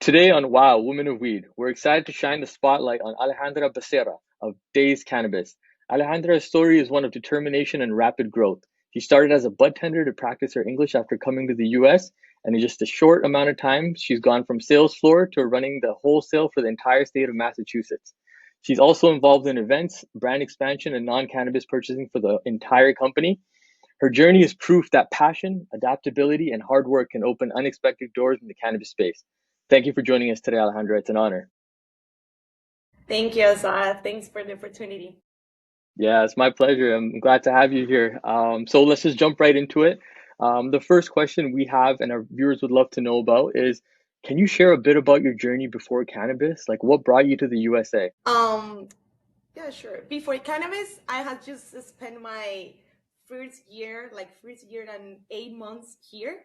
Today on WoW, Women of Weed, we're excited to shine the spotlight on Alejandra Becerra of Daze Cannabis. Alejandra's story is one of determination and rapid growth. She started as a budtender to practice her English after coming to the US, and in just a short amount of time, she's gone from sales floor to running the wholesale for the entire state of Massachusetts. She's also involved in events, brand expansion, and non cannabis purchasing for the entire company. Her journey is proof that passion, adaptability, and hard work can open unexpected doors in the cannabis space. Thank you for joining us today, Alejandra. It's an honor. Thank you, Azad. Thanks for the opportunity. Yeah, it's my pleasure. I'm glad to have you here. So let's just jump right into it. The first question we have and our viewers would love to know about is, can you share a bit about your journey before cannabis? Like what brought you to the USA? Um, yeah, sure. Before cannabis, I had just spent my first year and 8 months here,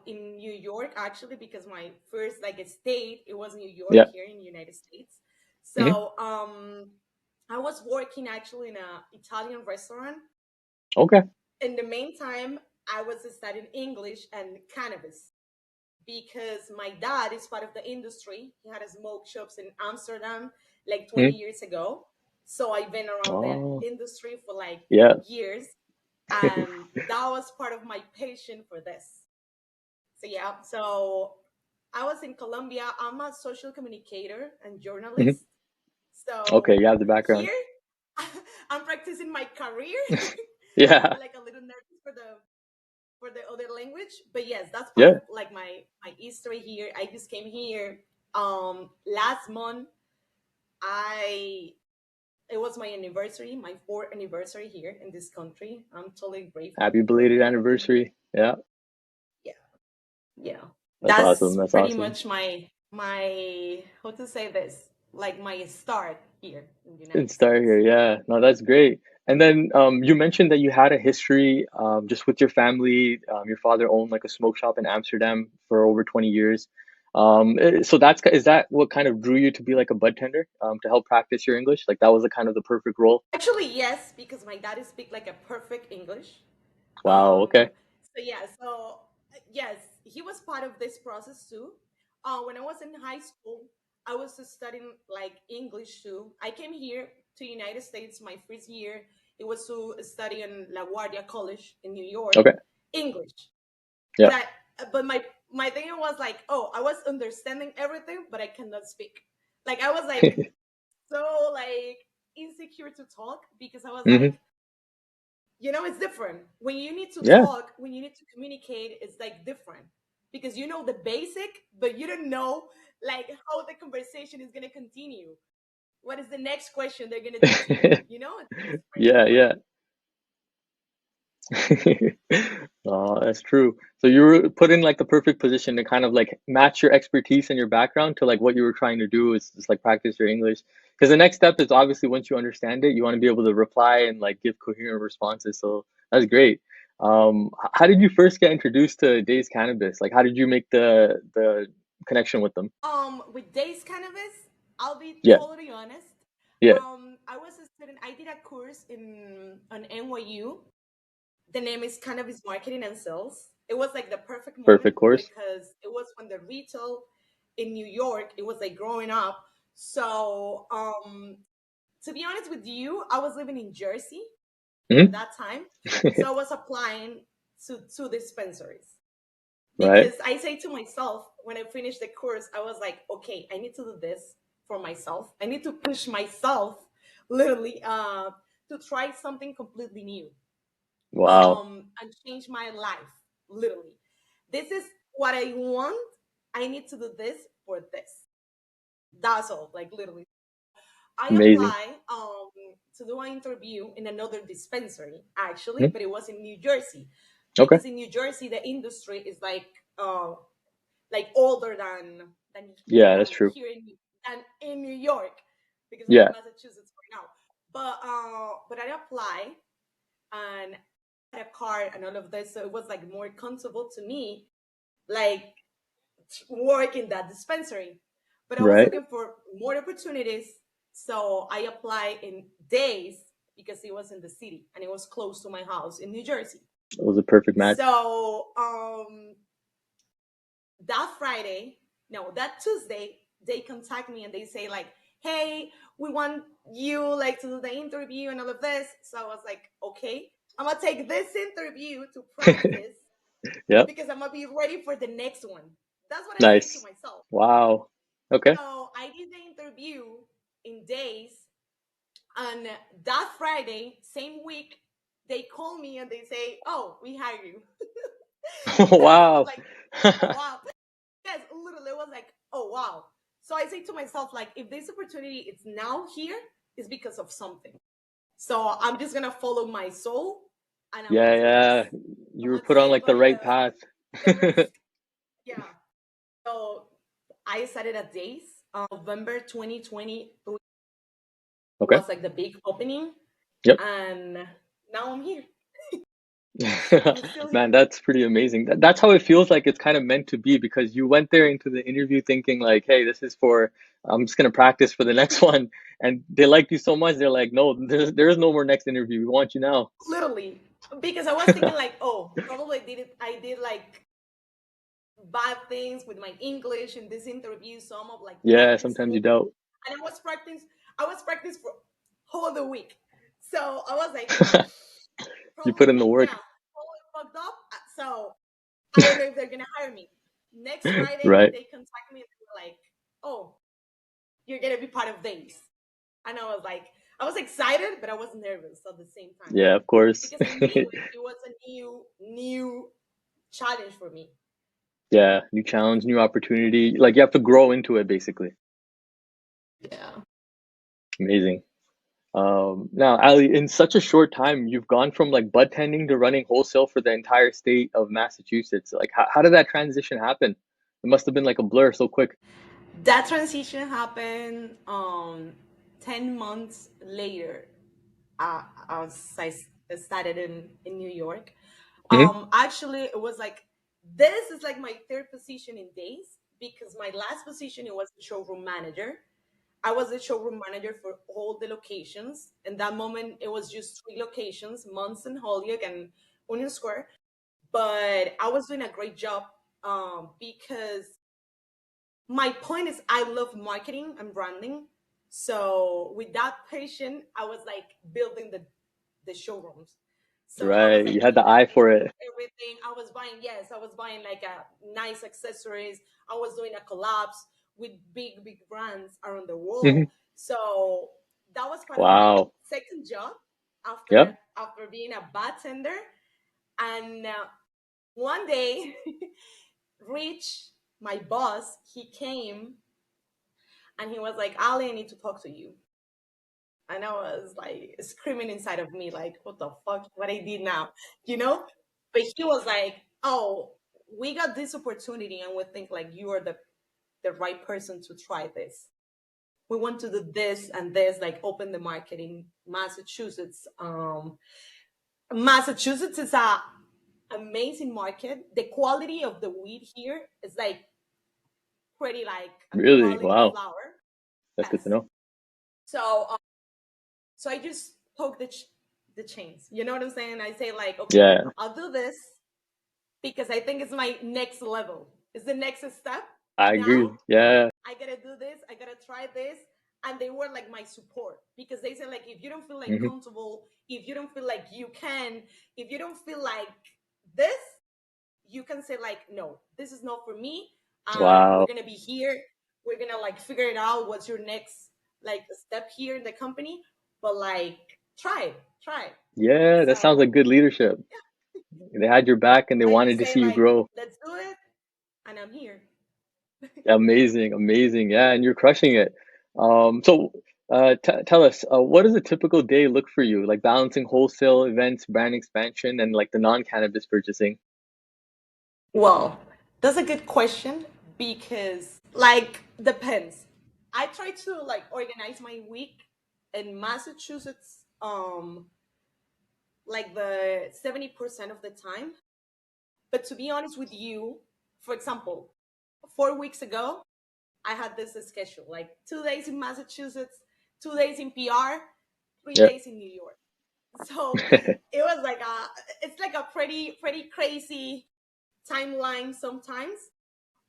in New York actually, because my first state it was New York Yeah. here in the United States. Hmm. So I was working actually in a Italian restaurant. Okay. In the meantime, I was studying English and cannabis, because my dad is part of the industry. He had a smoke shops in Amsterdam like 20 Hmm. years ago. So I've been around that Oh, industry for like yeah. years. And that was part of my passion for this. So yeah, so I was in Colombia. I'm a social communicator and Hmm. journalist. Okay, So you have the background. here I'm practicing my career. I'm Yeah. like a little nervous for the other language, but yes, that's part of Yeah. like my history here. I just came here last month. I It was my anniversary, my fourth anniversary here in this country. I'm totally Happy belated grateful for being here. anniversary. Yeah. Yeah, yeah, That's awesome. that's That's pretty awesome. much my how to say this, like my start here in the Good United start States. here. Yeah. No, that's great. And then you mentioned that you had a history just with your family. Your father owned like a smoke shop in Amsterdam for over 20 years. So is that what kind of drew you to be like a bud tender to help practice your English? Like that was the kind of the perfect role. Actually, yes, because my dad speaks like a perfect English. Wow. Okay. Yes, he was part of this process too. When I was in high school, I was studying like English too. I came here to United States my first year. It was to study in La Guardia College in New York, Okay. English. Yeah. But my thing was like, oh, I was understanding everything, but I cannot speak. Like I was like so like insecure to talk, because I was like, Hmm. it's different when you need to Yeah. talk, when you need to communicate. It's like different, because you know the basic, but you don't know like how the conversation is going to continue. What is the next question they're going to do to you? It's pretty Yeah. different. Yeah. Oh, that's true. So you were put in like the perfect position to kind of like match your expertise and your background to like what you were trying to do is just like practice your English. Because the next step is obviously once you understand it, you want to be able to reply and like give coherent responses. So that's great. How did you first get introduced to Daze Cannabis? Like, how did you make the connection with them? With Daze Cannabis, I'll be Yeah, totally honest. yeah, I was a student. I did a course in on NYU. The name is Cannabis Marketing and Sales. It was like the perfect moment, perfect course. because it was when the retail in New York, it was like growing up. So, to be honest with you, I was living in Jersey at Hmm. that time. So I was applying to dispensaries, Right. because I say to myself when I finished the course, I was like, okay, I need to do this for myself. I need to push myself literally to try something completely new, Wow. and change my life literally. This is what I want. I need to do this for this. That's all, like literally. I Amazing. apply to do an interview in another dispensary actually, Mhm. but it was in New Jersey, Okay. because in New Jersey the industry is like older than Yeah, that's than true. here than in New York, because I'm in Yeah. Massachusetts right now. But I apply, and I had a card and all of this, so it was like more comfortable to me, like work in that dispensary. But I was Right. looking for more opportunities, so I applied in Days, because it was in the city and it was close to my house in New Jersey. It was a perfect match. So that Friday, No, that Tuesday they contact me and they say like, hey, we want you like to do the interview and all of this. So I was like, okay, I'm gonna take this interview to practice Yep. because I'm gonna be ready for the next one. That's what I say to Nice. myself. Wow. Okay. So I did the interview in Daze, and that Friday, same week, they call me and they say, "Oh, we hire you." And I was Wow. like, "Oh wow!" Yes, literally, it was like, "Oh wow!" So I say to myself, like, if this opportunity is now here, it's because of something. So I'm just gonna follow my soul, and I'm Yeah, gonna do this. yeah. You I'm were gonna put on take like the like right path. the risk. Yeah. So I started at Days. November 2023 Okay. was like the big opening, Yep. and now I'm here. I'm still Man, here. that's pretty amazing. That's how it feels like it's kind of meant to be because you went there into the interview thinking like, hey, this is for, I'm just gonna practice for the next one. And they liked you so much, they're like, no, there is no more next interview. We want you now. Literally, because I was thinking like, oh, probably I did like bad things with my English in this interview, so I'm like Yeah, practice sometimes more, you doubt. and I was practice for whole the week. So I was like, You put in the probably yeah, work. totally fucked up. So I don't know if they're gonna hire me. Next Friday, Right. they contact me and they were like, "Oh, you're gonna be part of Days," and I was excited, but I was nervous at the same time Yeah, of course. because I knew it was a new challenge for me. Yeah, new challenge, new opportunity. Like you have to grow into it basically. Yeah. Amazing. Now, Ali, in such a short time, you've gone from like bud tending to running wholesale for the entire state of Massachusetts. Like, how did that transition happen? It must have been like a blur so quick. That transition happened 10 months later, as started in New York. Hmm. Actually, it was like, this is like my third position in Days because my last position, it was the showroom manager. I was the showroom manager for all the locations. In that moment, it was just three locations, Munson, Holyoke, and Union Square. But I was doing a great job because my point is I love marketing and branding. So with that passion, I was like building the showrooms. So I was Right. You like had the putting eye for attention to it. everything. I was buying like a nice accessories. I was doing a collabs with big brands around the Hmm. world. So that was part of my Wow. second job Yep. after being a bartender. And one day, Rich, my boss, he came and he was like, Ali, I need to talk to you. And I was like screaming inside of me, like, what the fuck? What I did now, you know? But he was like, oh, we got this opportunity and we think like you are the right person to try this. We want to do this and this, like open the market in Massachusetts. Massachusetts is a amazing market. The quality of the weed here is like pretty like a Really? quality Wow. flower. That's good to Yes. know. So so I just poke the chains. You know what I'm saying? I say like, okay, Yeah, I'll do this because I think it's my next level. It's the next step. I Now agree. Yeah. I gotta do this. I gotta try this. And they were like my support because they said like, if you don't feel like Hmm. comfortable, if you don't feel like you can, if you don't feel like this, you can say like, no, this is not for me. We're Wow. gonna be here. We're gonna like figure it out. What's your next like step here in the company? But like, try it. Yeah, that sounds like So good leadership. They had your back and they I just wanted to say see you like, grow. let's do it, and I'm here. Amazing, amazing. Yeah, and you're crushing it. So tell us, what does a typical day look for you? Like balancing wholesale events, brand expansion, and like the non-cannabis purchasing. Well, that's a good question because like depends. I try to like organize my week in Massachusetts like the 70% of the time. But to be honest with you, for example, 4 weeks ago, I had this schedule like 2 days in Massachusetts, 2 days in PR, three Yeah. days in New York. So it was like it's like a pretty crazy timeline sometimes.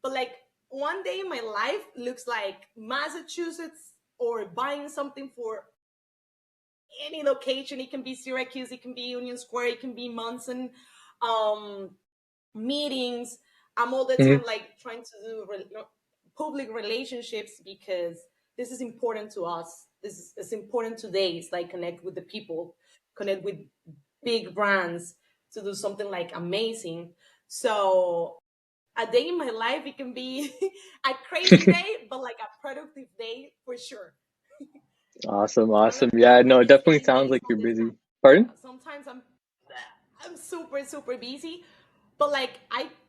But like one day my life looks like Massachusetts or buying something for any location. It can be Syracuse, it can be Union Square, it can be Munson. Um, Meetings. I'm all the Hmm. time like trying to do public relationships because this is important to us. This is it's important today. It's like connect with the people, connect with big brands to do something like amazing. So a day in my life, it can be a crazy day, but like a productive day for sure. Awesome, I don't know awesome. if you Yeah, have no, like it the definitely same sounds days like all you're the busy. time. Yeah, Pardon? sometimes I'm super busy, but like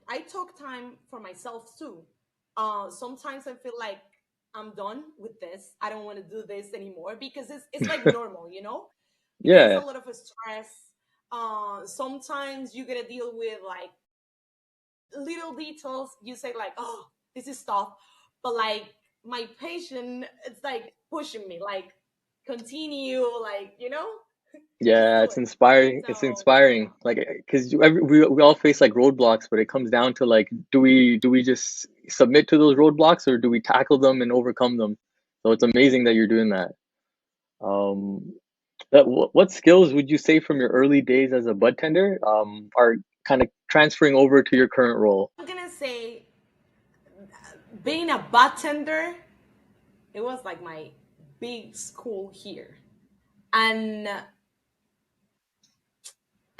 I took time for myself too. Sometimes I feel like I'm done with this. I don't want to do this anymore because it's like normal, you know, because it's a Yeah, lot of a stress. Sometimes you gotta deal with like little details. You say like, oh, this is tough, but like my patient, it's like pushing me, like continue, like just yeah, do it's it. inspiring. It's So yeah. inspiring. Like, because we all face like roadblocks, but it comes down to like, do we just submit to those roadblocks or do we tackle them and overcome them? So it's amazing that you're doing that. Um, what skills would you say from your early days as a bud tender are kind of transferring over to your current role? I'm gonna say being a bartender, it was like my big school here. And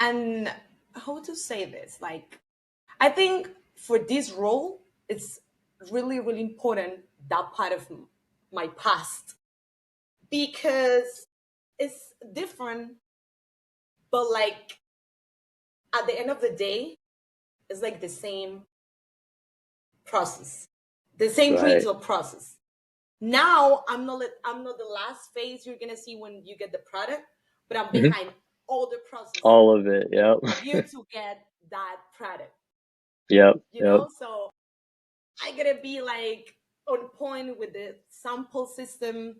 and how to say this? Like I think for this role, it's really important that part of my past because it's different, but like at the end of the day, it's like the same process, the same Right. retail process. Now I'm not the last phase you're gonna see when you get the product, but I'm Hmm. behind all the process All of it. Yep. for you to get that product. Yep. Yep. So I gotta be like on point with the sample system,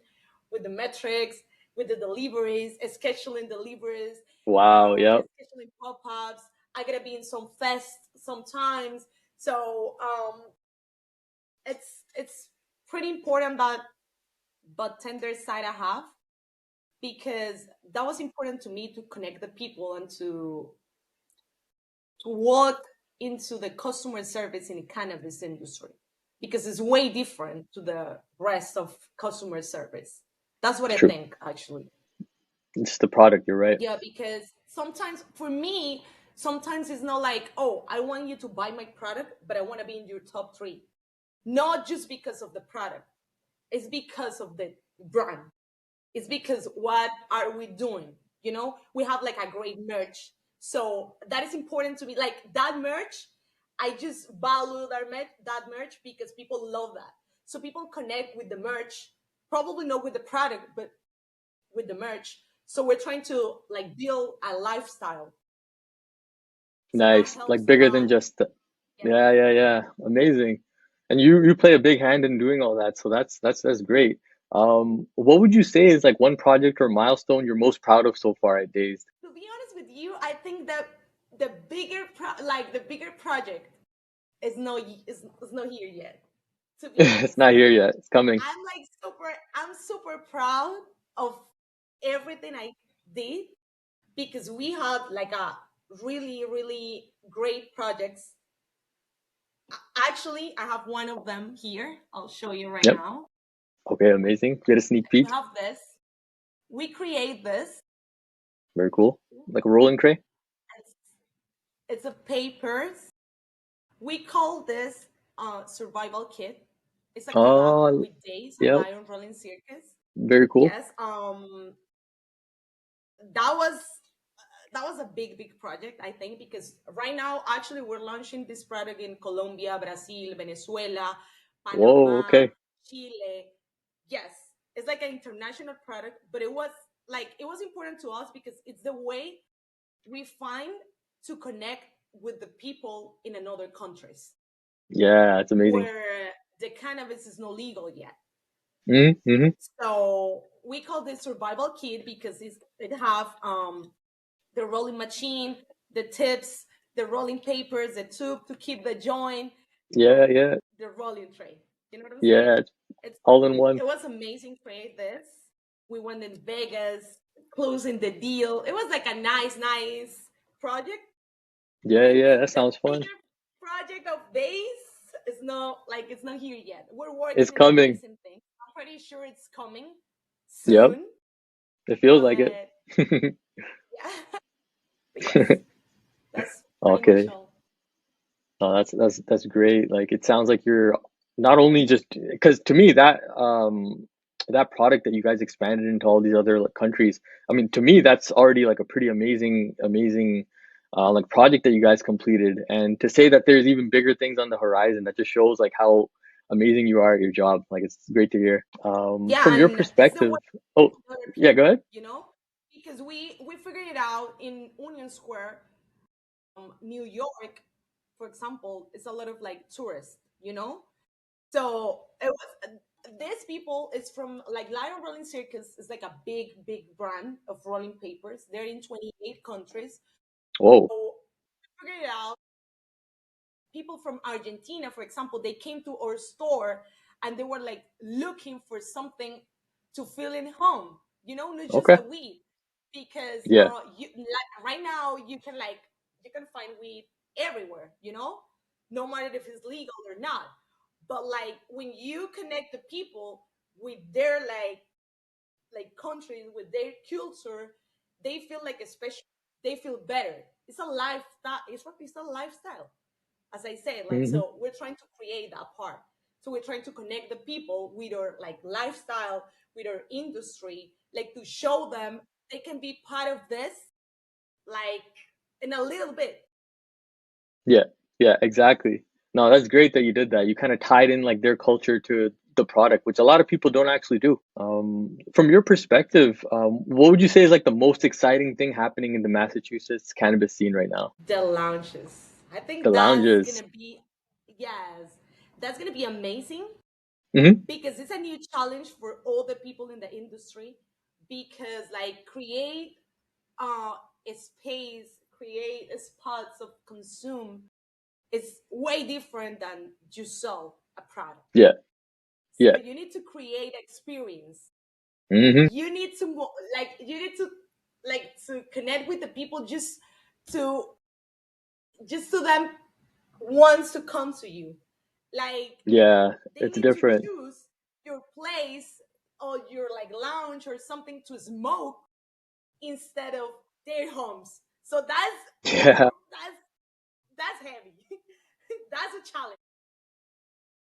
with the metrics, with the deliveries, scheduling deliveries, Wow. Yep. scheduling pop-ups. I gotta be in some fest sometimes. So it's pretty important that but tender side I have because that was important to me to connect the people and to walk into the customer service in the cannabis industry because it's way different to the rest of customer service. That's what I True. think actually. It's the product. You're right. Yeah, because sometimes for me, sometimes it's not like, oh, I want you to buy my product, but I want to be in your top three. Not just because of the product, it's because of the brand. It's because what are we doing? We have like a great merch. So that is important to me. Like that merch, I just value that merch because people love that. So people connect with the merch, probably not with the product, but with the merch. So we're trying to like build a lifestyle. So that Nice. helps Like a bigger than lot. just. Yes. Yeah. Yeah. Yeah. Amazing. And you play a big hand in doing all that. So that's great. What would you say is like one project or milestone you're most proud of so far at Dazed? To be honest with you, I think that the bigger project is not here yet. To be It's honest, not here yet. It's coming. I'm super proud of everything I did because we have like a really great projects. Actually, I have one of them here. I'll show you right Yep. now. Okay. Amazing. Get a sneak We peek. have this. We create this. Very cool. Like a rolling tray. It's, it's a papers. We call this survival kit. It's a collab Oh, with Daze and yep. Lion Rolling Circus. Very cool. Yes, that was that was a big project, I think, because right now actually we're launching this product in Colombia, Brazil, Venezuela, Whoa. Panama, Okay. Chile. Yes, it's like an international product, but it was important to us because it's the way we find to connect with the people in another countries Yeah. It's amazing. where the cannabis is not legal yet. Mm-hmm. So we call this survival kit because it have the rolling machine, the tips, the rolling papers, the tube to keep the joint, Yeah. Yeah. the rolling tray. You know what I'm saying? Yeah, it's It's all in one. it was amazing create this. We went in Vegas, closing the deal. It was like a nice project. I Yeah, mean, yeah, that the sounds fun. bigger project of days is not like it's not here yet. We're It's working in coming. amazing things. I'm pretty sure it's coming Yep, soon. it feels like it. But yeah, but yes, that's pretty much Okay. all. Oh, that's great. Like it sounds like you're not only just because to me that that product that you guys expanded into all these other like countries. I mean, to me that's already like a pretty amazing like project that you guys completed. And to say that there's even bigger things on the horizon, that just shows like how amazing you are at your job. Like it's great to hear. From Yeah, your and it's the way perspective, oh to other yeah, go people, ahead. you know, because we figured it out in Union Square, New York, for example. It's a lot of like tourists, you know. So it was these people is from like Lion Rolling Circus is like a big brand of rolling papers. They're in 28 countries. Whoa. So we figured it out. People from Argentina, for example, they came to our store and they were like looking for something to feel in home, you know, not just Okay. the weed. Because Yeah. you like right now you can find weed everywhere, you know, no matter if it's legal or not. But like when you connect the people with their like countries, with their culture, they feel like a special, they feel better. It's a lifestyle, it's a lifestyle, as I say, like, Hmm. so we're trying to create that part. So we're trying to connect the people with our like lifestyle, with our industry, like to show them they can be part of this, like in a little bit. Yeah, yeah, exactly. No, that's great that you did that. You kind of tied in like their culture to the product, which a lot of people don't actually do. From your perspective, what would you say is like the most exciting thing happening in the Massachusetts cannabis scene right now? The lounges. I The think that's lounges. gonna be, yes, that's gonna be amazing Hmm. because it's a new challenge for all the people in the industry. Because like create a space, create spots of consume is way different than just sell a product. Yeah, So yeah. you need to create experience. Hmm. You need to like you need to like to connect with the people to just so them wants to come to you. Like Yeah, they it's need to different. choose your place or your like lounge or something to smoke instead of their homes. So Yeah, that's heavy. That's a challenge.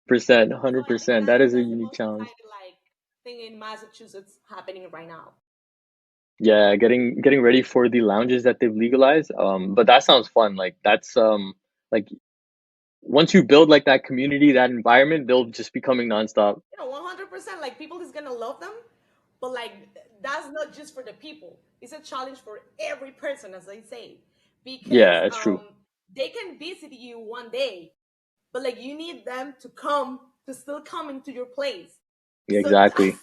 percent, So I think 100%. That is a that's the unique most challenge. exciting like thing in Massachusetts happening right now. Yeah, getting ready for the lounges that they've legalized. But that sounds fun. Like that's like once you build like that community, that environment, they'll just be coming nonstop. 100%. Like people is gonna love them, but like that's not just for the people. It's a challenge for every person, as I say, because Yeah, it's true. they can visit you one day, but like you need them to come to still come into your place. Yeah, So that's exactly.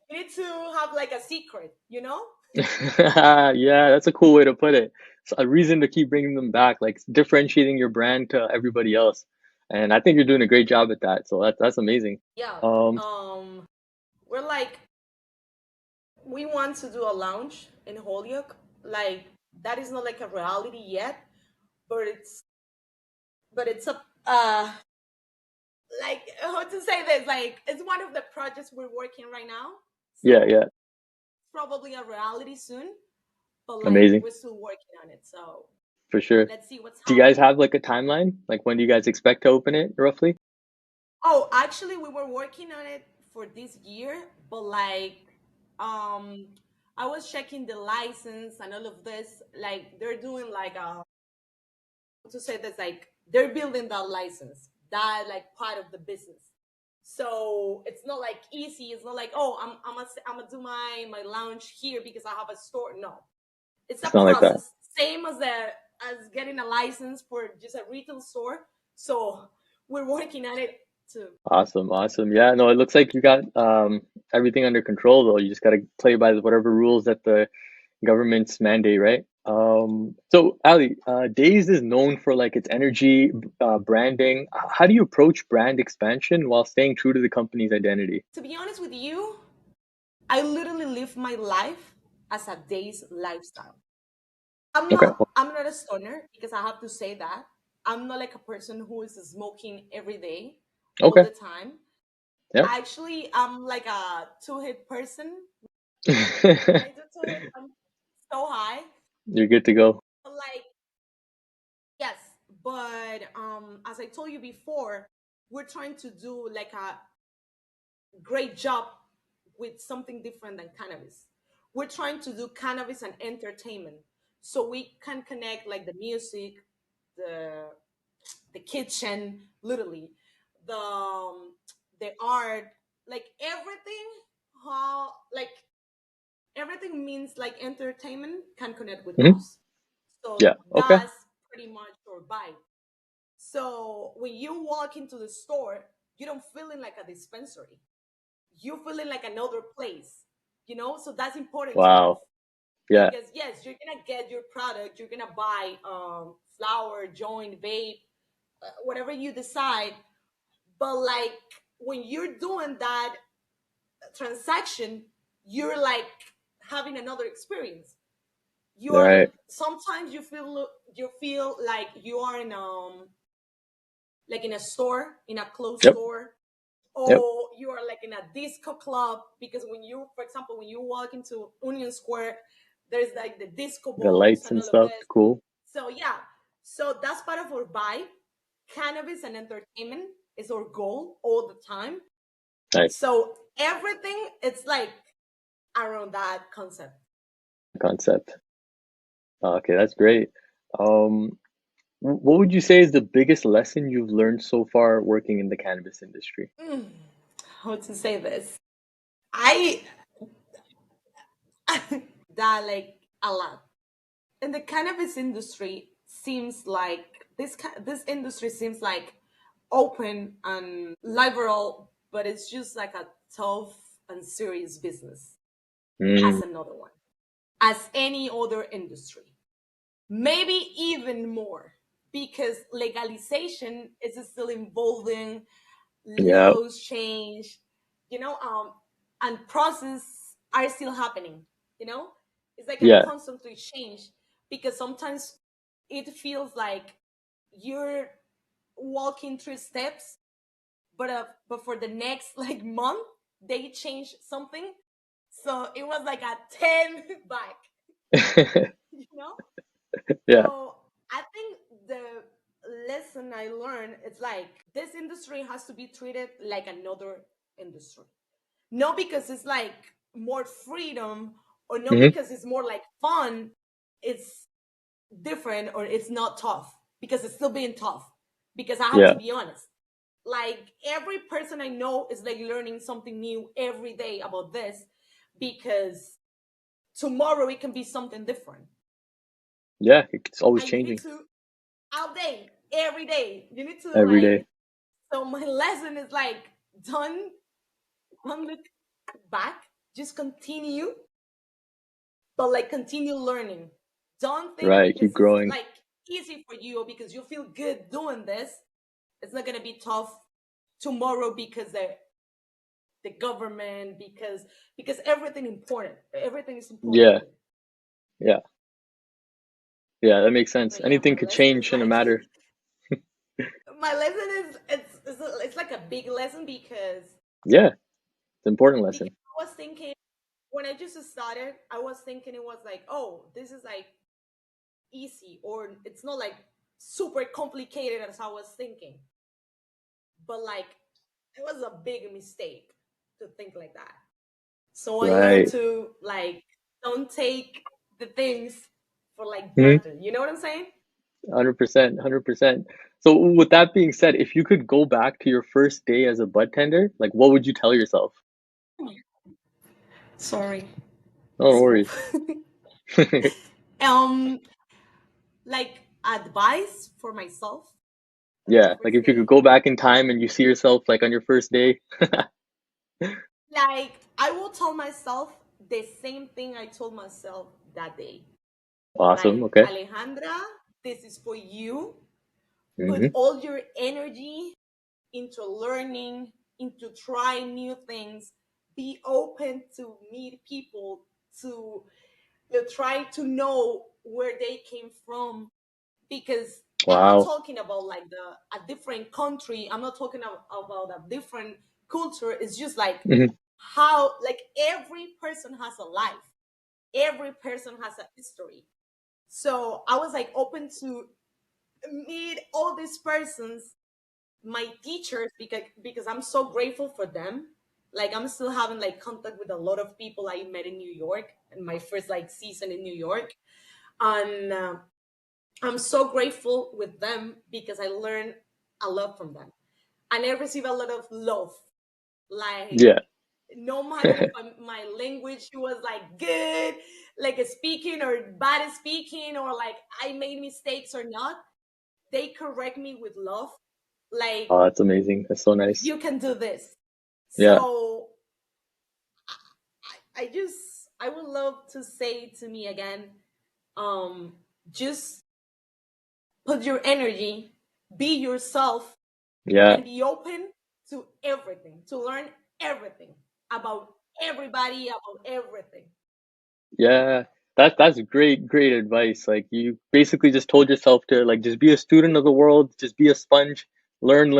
you need to have like a secret, you know? Yeah, that's a cool way to put it. It's a reason to keep bringing them back, like differentiating your brand to everybody else. And I think you're doing a great job at that. So that's amazing. Yeah. Um, Um, we're like we want to do a lounge in Holyoke. Like that is not like a reality yet, but it's a like how to say this, like it's one of the projects we're working right now, yeah, so yeah, probably a reality soon, but like amazing we're still working on it, so for sure. let's see what's Do you guys happening. have like a timeline? Like when do you guys expect to open it roughly? Oh, actually we were working on it for this year, but like um I was checking the license and all of this, like they're doing like to say that's like they're building that license, that like part of the business. So it's not like easy. It's not like, oh, I'm gonna do my launch here because I have a store. No, it's a It's not like that. process, same as getting a license for just a retail store. So we're working on it too. Awesome, awesome. Yeah, no, it looks like you got everything under control though. You just got to play by whatever rules that the government's mandate, right? So Ali, Daze is known for like its energy, branding. How do you approach brand expansion while staying true to the company's identity? To be honest with you, I literally live my life as a day's lifestyle. Okay. I'm not a stoner because I have to say that. I'm not like a person who is smoking every day, all Okay. the time. Yep. Actually, I'm like a two-hit person. When I do two hit, I'm so high. You're good to go. Like, yes, but as I told you before, we're trying to do like a great job with something different than cannabis. We're trying to do cannabis and entertainment, so we can connect like the music, the the kitchen, literally, the art, like everything. How like everything means like entertainment can connect with Hmm. us. So Yeah. Okay. that's pretty much our vibe. So when you walk into the store, you don't feel it like a dispensary. You feel it like another place, So that's important to us Wow. Yeah. because yes, you're gonna get your product. You're gonna buy flower, joint, vape, whatever you decide. But like when you're doing that transaction, you're like having another experience. You're Right. sometimes you feel like you are in like in a store, in a closed Yep. store, Yep. or you are like in a disco club because when you, for example, when you walk into Union Square, there's like the disco The balls lights and and all of stuff. this. Cool. So yeah, so that's part of our vibe. Cannabis and entertainment is our goal all the time. Nice So everything it's like around that concept. concept. Okay, that's great. Um, what would you say is the biggest lesson you've learned so far working in the cannabis industry? Mm, how to say this? I that like a lot. In the cannabis industry seems like this industry seems like open and liberal, but it's just like a tough and serious business as Mm, another one, as any other industry. Maybe even more because legalization is still involving, yeah. laws change, you know, um, and process are still happening. You know, it's like a Yeah. constantly change because sometimes it feels like you're walking through steps, but for the next like month they change something, so it was like a 10 back, you know. Yeah. So I think the lesson I learned is like this industry has to be treated like another industry. Not because it's like more freedom or not Hmm. because it's more like fun. It's different or it's not tough because it's still being tough. Because I have to Yeah. be honest. Like every person I know is like learning something new every day about this because tomorrow it can be something different. Yeah. It's always And you need changing to all day, every day. You need to every day. like. So my lesson is like, don't look back. Just continue, but like continue learning. Don't think Right. Keep because it's growing. like easy for you or because you feel good doing this, it's not gonna be tough tomorrow because the government because everything is important Yeah. here. Yeah. Yeah. That makes So sense. yeah, Anything my could lesson is change in a like matter. my lesson is it's like a big lesson Yeah. It's an important because lesson. I was thinking when I just started, I was thinking it was like, oh, this is like easy or it's not like super complicated as I was thinking. But like it was a big mistake to think like that. So I learned Right. to like don't take the things for like Hmm. granted. You know what I'm saying? 100%. 100%. So with that being said, if you could go back to your first day as a bud tender, like what would you tell yourself? Sorry. No Smooth. worries. um like advice for myself on my Yeah. Like first if you could day. go back in time and you see yourself like on your first day. Like I will tell myself the same thing I told myself that day. Awesome. Like, Okay. Alejandra, this is for you. Put Hmm. all your energy into learning, into trying new things. Be open to meet people, to try to know where they came from. Because I'm not Wow. talking about like a different country. I'm not talking about a different culture. It's just like Hmm. how like every person has a life. Every person has a history. So I was like open to meet all these persons, my teachers, because I'm so grateful for them. Like I'm still having like contact with a lot of people I met in New York in my first like season in New York, and I'm so grateful with them because I learned a lot from them, and I receive a lot of love. Like Yeah. no matter if my language was like good, like speaking or bad speaking, or like I made mistakes or not, they correct me with love. Like Oh, that's amazing. That's so nice. you can do this. Yeah. So I would love to say to me again, um, just put your energy, be yourself, Yeah. and be open to everything, to learn everything about everybody, about everything. Yeah. That's great advice. Like you basically just told yourself to like just be a student of the world, just be a sponge, learn.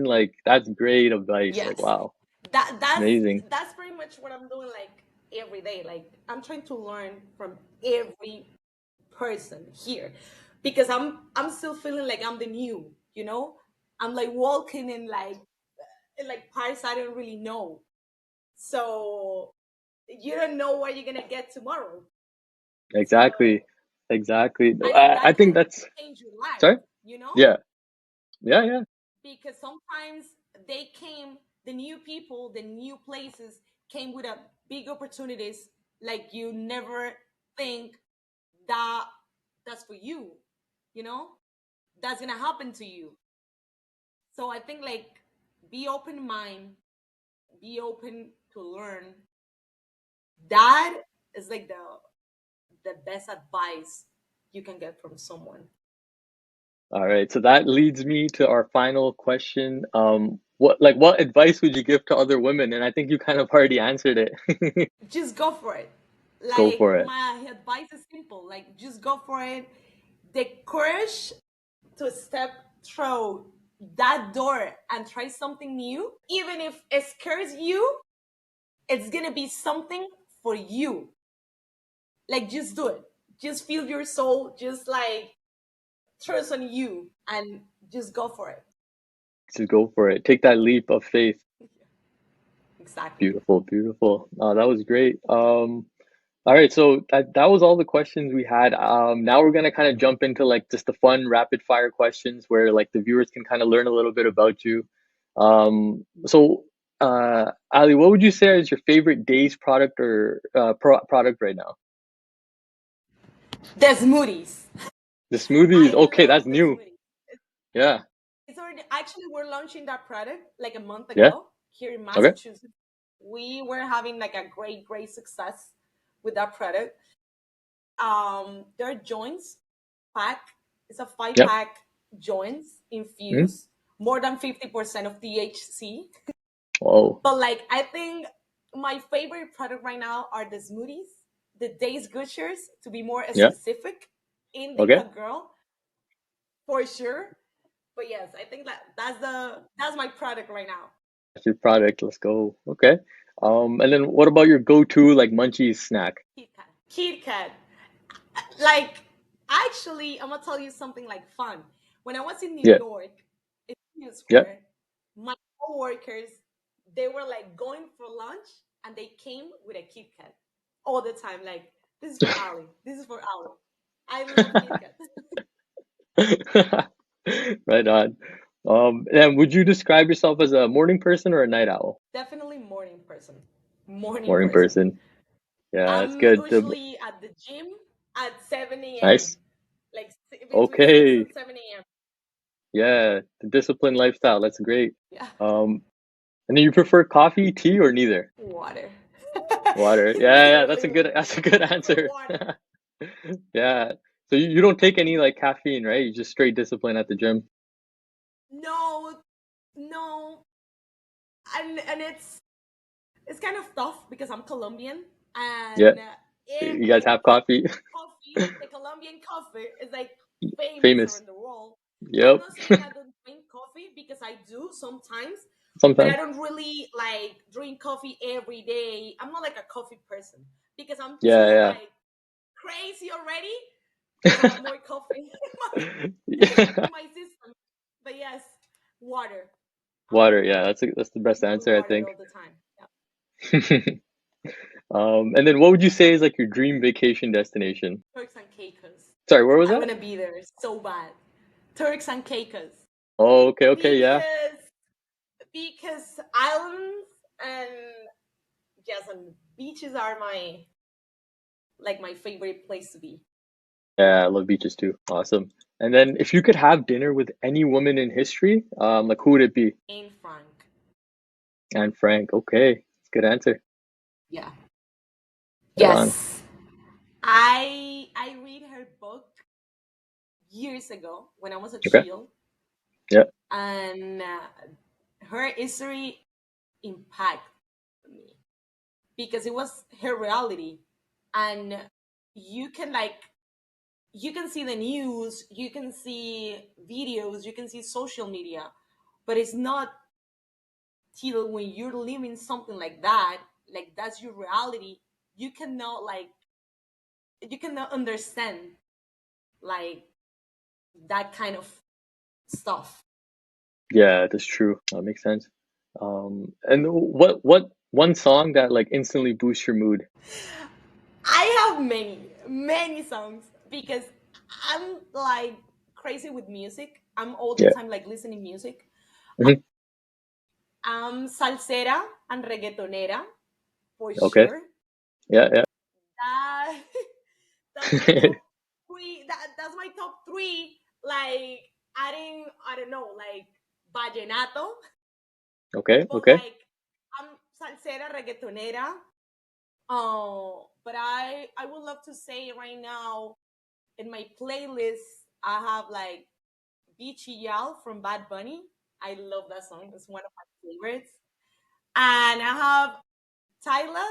Like that's great advice. Like Yes, wow. that that's Amazing. that's pretty much what I'm doing. Like every day, like I'm trying to learn from every person here, because I'm still feeling like I'm the new. I'm like walking in like parts I don't really know. So you don't know what you're gonna get tomorrow. So Exactly. Exactly. and I that think can that's change your life, sorry? you know? Yeah. Yeah. Because sometimes they came, the new people, the new places came with a big opportunities, like you never think that that's for you, you know? That's gonna happen to you. So I think like be open mind, be open to learn. That is like the best advice you can get from someone. All right, so that leads me to our final question. What advice would you give to other women? And I think you kind of already answered it. Just go for it. Go Like for it. my advice is simple. Like just go for it. The courage to step through that door and try something new, even if it scares you, it's gonna be something for you. Like just do it. Just feel your soul. Just like trust on you and just go for it. Just go for it. Take that leap of faith. Exactly. Beautiful. That was great. All right, so that was all the questions we had. Now we're gonna kind of jump into like just the fun rapid fire questions where like the viewers can kind of learn a little bit about you. Ali, what would you say is your favorite Daze product or product right now? The smoothies. The smoothies. I Okay, love that's the new. smoothies. Yeah. It's already actually we're launching that product like a month Yeah. ago here in Okay. Massachusetts. We were having like a great success with that product. There are joints pack. It's a five Yeah. pack joints Mm. infused, more than 50% of THC. Oh. But like I think my favorite product right now are the smoothies, the Daze Gushers, to be more Yeah. specific, Okay. indica girl for sure. But yes, I think that's my product right now. That's your product. Let's go. Okay. And then what about your go-to like munchies snack? Kit Kat. Kit Kat. Like actually, I'm gonna tell you something like fun. When I was in New Yeah. York, in Union Yeah. Square, my coworkers they were like going for lunch and they came with a Kit Kat all the time. Like this is for Ali. This is for Ali. I love Kit Kat. Right on. And would you describe yourself as a morning person or a night owl? Definitely morning person. Morning Morning person. person. Yeah, that's I'm good. usually at the gym at 7 a.m. Nice. Like between 6 Okay. and 7 a.m. Yeah, the disciplined lifestyle. That's great. Yeah. Um, and then you prefer coffee, tea, or neither? Water. Water. Yeah, yeah, Literally that's a good answer. water. Yeah. So you don't take any like caffeine, right? You just straight discipline at the gym. No, no, and it's kind of tough because I'm Colombian Yeah. and You guys like have coffee? coffee, the Colombian coffee is like famous Famous. around the world. I'm Yep. not saying I don't drink coffee because I do sometimes, but I Sometimes. don't really like drink coffee every day. I'm not like a coffee person because I'm too Yeah, like crazy already to have more coffee yeah. in my system. But yes, water. Water, I'm yeah, that's the best good with answer, I water think. all the time. Yeah. And then what would you say is like your dream vacation destination? Turks and Caicos. Sorry, where was I that? want to be there so bad. Turks and Caicos Oh, okay, yeah. because islands and yes, and beaches are my favorite place to be. Yeah, I love beaches too. Awesome. And then if you could have dinner with any woman in history, like who would it be? Anne Frank. Anne Frank. Okay, good answer. Yeah. Right on. Yes. I read her book years ago when I was a Okay. child, Yeah. and her history impacted me because it was her reality, and you can like you can see the news, you can see videos, you can see social media, but it's not till when you're living something like that's your reality, you cannot like you cannot understand like that kind of stuff. Yeah, that's true. That makes sense. And what one song that like instantly boosts your mood? I have many songs because I'm like crazy with music. I'm all the Yeah. time like listening music. Hmm. I'm salsera and reggaetonera for Okay. sure. Yeah, yeah. That that's my top three. That's my top three. Like adding, I don't know, like vallenato, Okay, but okay. like I'm salsera reggaetonera. But I would love to say right now in my playlist I have like Beachy Yal from Bad Bunny. I love that song. It's one of my favorites. And I have Tyler.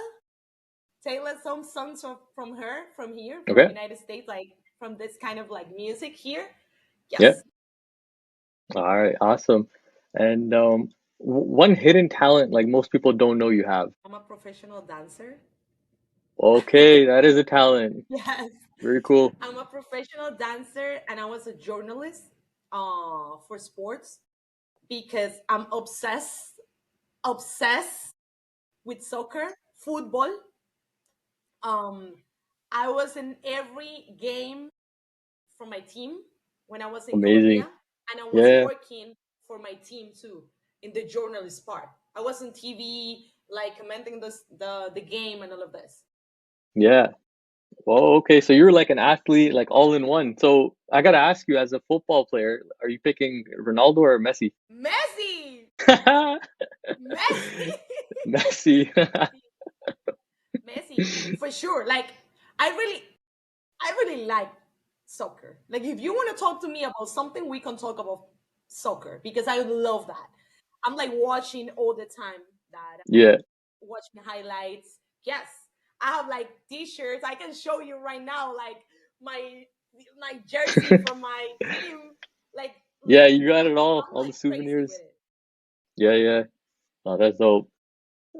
Taylor, some songs from her from here, from Okay. United States, like from this kind of like music here. Yeah. Yes, All right, awesome. And one hidden talent like most people don't know you have. I'm a professional dancer. Okay, that is a talent. Yes, Very cool. I'm a professional dancer, and I was a journalist for sports because I'm obsessed with soccer, football. Um, I was in every game for my team when I was in Amazing. Colombia, and I was Yeah, working for my team too in the journalist part. I was on TV, like commenting the game and all of this. yeah. Well, okay, so you're like an athlete, like all in one. So I gotta ask you, as a football player, are you picking Ronaldo or Messi? Messi, Messi, Messi. Messi, for sure. Like I really, I really like soccer. Like if you want to talk to me about something, we can talk about soccer because I love that. I'm like watching all the time that Yeah. watching highlights. Yes, I have like t-shirts. I can show you right now, like my my jersey from my team. Like Yeah, like you got it I'm all the like crazy with souvenirs. it. Yeah, yeah. Oh, that's dope.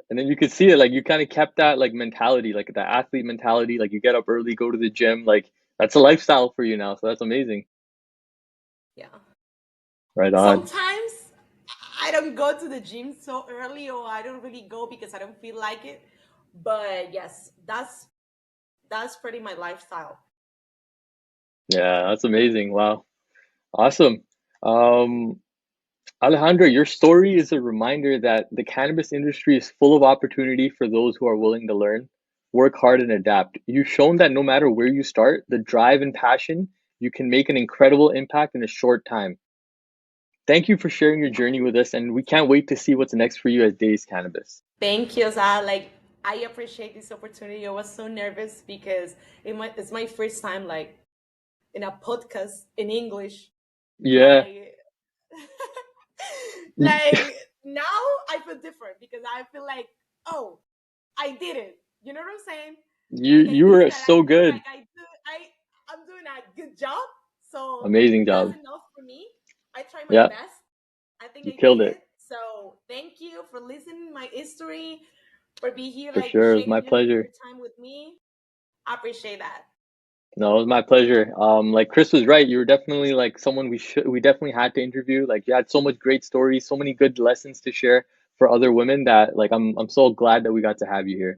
And then you could see it, like you kind of kept that like mentality, like the athlete mentality, like you get up early, go to the gym, like that's a lifestyle for you now. So that's amazing. Yeah. Right on. Sometimes I don't go to the gym so early, or I don't really go because I don't feel like it. But yes, that's pretty my lifestyle. Yeah, that's amazing. Wow. Awesome. Um, Alejandra, your story is a reminder that the cannabis industry is full of opportunity for those who are willing to learn, work hard, and adapt. You've shown that no matter where you start, the drive and passion, you can make an incredible impact in a short time. Thank you for sharing your journey with us, and we can't wait to see what's next for you as Daze Cannabis. Thank you, Zah. Like I appreciate this opportunity. I was so nervous because it's my first time like in a podcast in English. Yeah. Like, like now I feel different because I feel like, oh, I did it. You know what I'm saying? You Like I you did were it, and I so feel good. like I'm doing a good job. So Amazing that's job. enough for me. I try my Yeah, best. I think you I killed did it. it. So thank you for listening to my history, for being here, For like sure. It was sharing my your pleasure. time with me. I appreciate that. No, it was my pleasure. Like Chris was right. You were definitely like someone we definitely had to interview. Like you had so much great stories, so many good lessons to share for other women that like I'm so glad that we got to have you here.